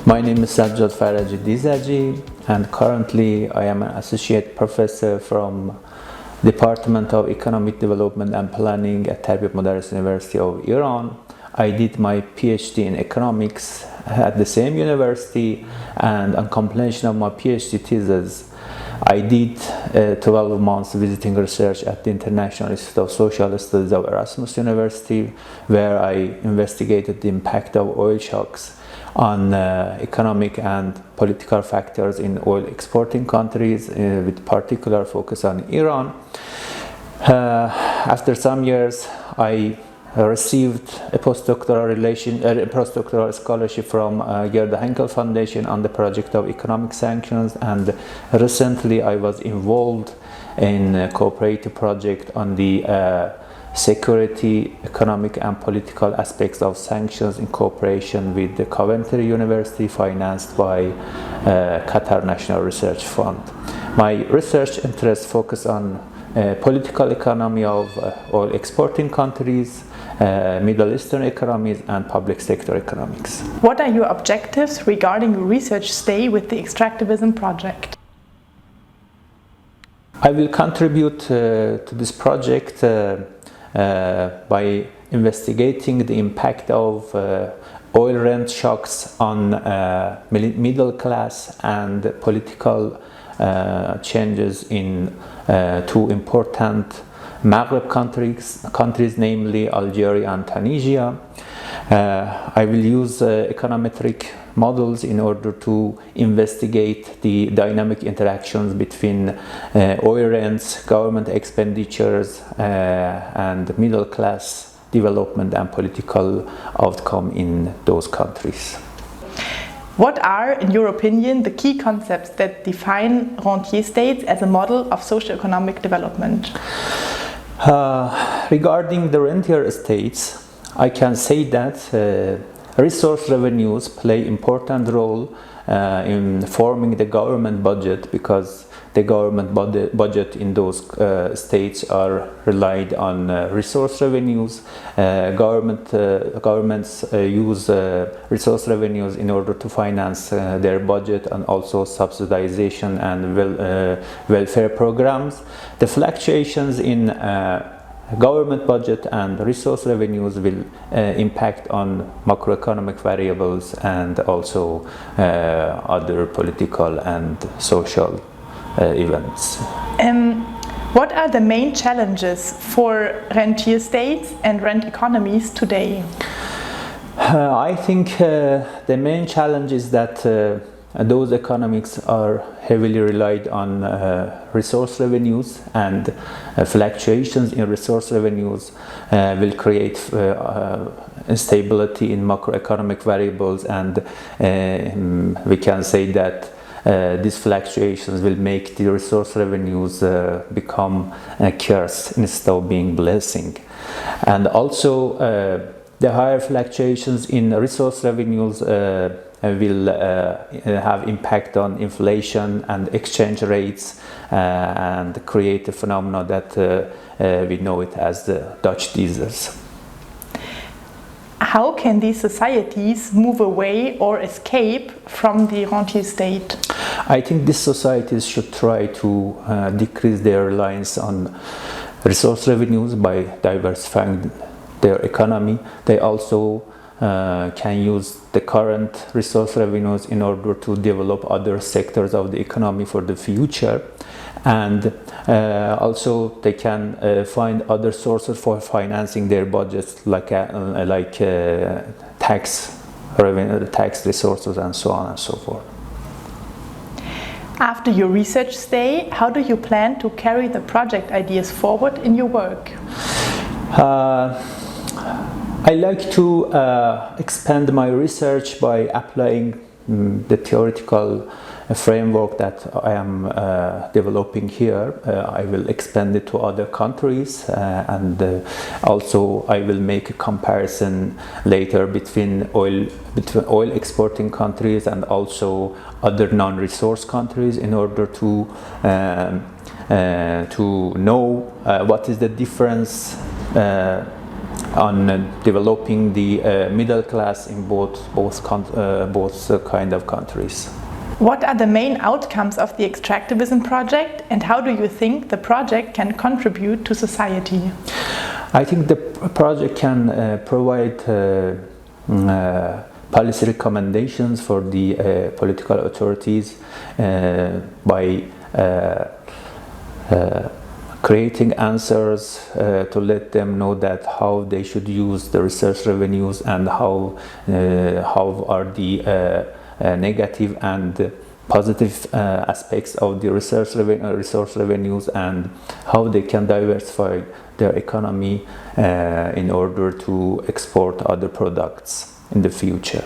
My name is Sajjad Faraji Dizaji, and currently I am an associate professor from Department of Economic Development and Planning at Tarbiat Modares University of Iran. I did my PhD in economics at the same university, and on completion of my PhD thesis, I did 12 months visiting research at the International Institute of Social Studies of Erasmus University, where I investigated the impact of oil shocks on economic and political factors in oil exporting countries, with particular focus on Iran. After some years, I received a postdoctoral scholarship from the Henkel Foundation on the project of economic sanctions, and recently I was involved in a cooperative project on the security, economic and political aspects of sanctions in cooperation with the Coventry University, financed by Qatar National Research Fund. My research interests focus on political economy of oil exporting countries, Middle Eastern economies, and public sector economics. What are your objectives regarding your research stay with the Extractivism project? I will contribute to this project by investigating the impact of oil rent shocks on middle class and political changes in two important Maghreb countries, namely Algeria and Tunisia. I will use econometric models in order to investigate the dynamic interactions between oil rents, government expenditures, and middle class development and political outcome in those countries. What are, in your opinion, the key concepts that define rentier states as a model of socio-economic development? Regarding the rentier states, I can say that resource revenues play important role in forming the government budget, because the government budget in those states are relied on resource revenues. Governments use resource revenues in order to finance their budget and also subsidization and welfare programs. The fluctuations in government budget and resource revenues will impact on macroeconomic variables and also other political and social events. What are the main challenges for rentier states and rent economies today? I think the main challenge is that those economics are heavily relied on resource revenues, and fluctuations in resource revenues will create instability in macroeconomic variables, and we can say that these fluctuations will make the resource revenues become a curse instead of being blessing. And also the higher fluctuations in resource revenues will have impact on inflation and exchange rates, and create a phenomenon that we know it as the Dutch diesels. How can these societies move away or escape from the rentier state? I think these societies should try to decrease their reliance on resource revenues by diversifying their economy. They also can use the current resource revenues in order to develop other sectors of the economy for the future, and also they can find other sources for financing their budgets, like tax revenue, tax resources, and so on and so forth. After your research stay, how do you plan to carry the project ideas forward in your work? I like to expand my research by applying the theoretical framework that I am developing here. I will expand it to other countries, and also I will make a comparison later between oil exporting countries and also other non-resource countries, in order to know what is the difference on developing the middle class in both kind of countries. What are the main outcomes of the Extractivism project, and how do you think the project can contribute to society? I think the project can provide policy recommendations for the political authorities by creating answers to let them know that how they should use the research revenues, and how are the negative and positive aspects of the resource revenues, and how they can diversify their economy in order to export other products in the future.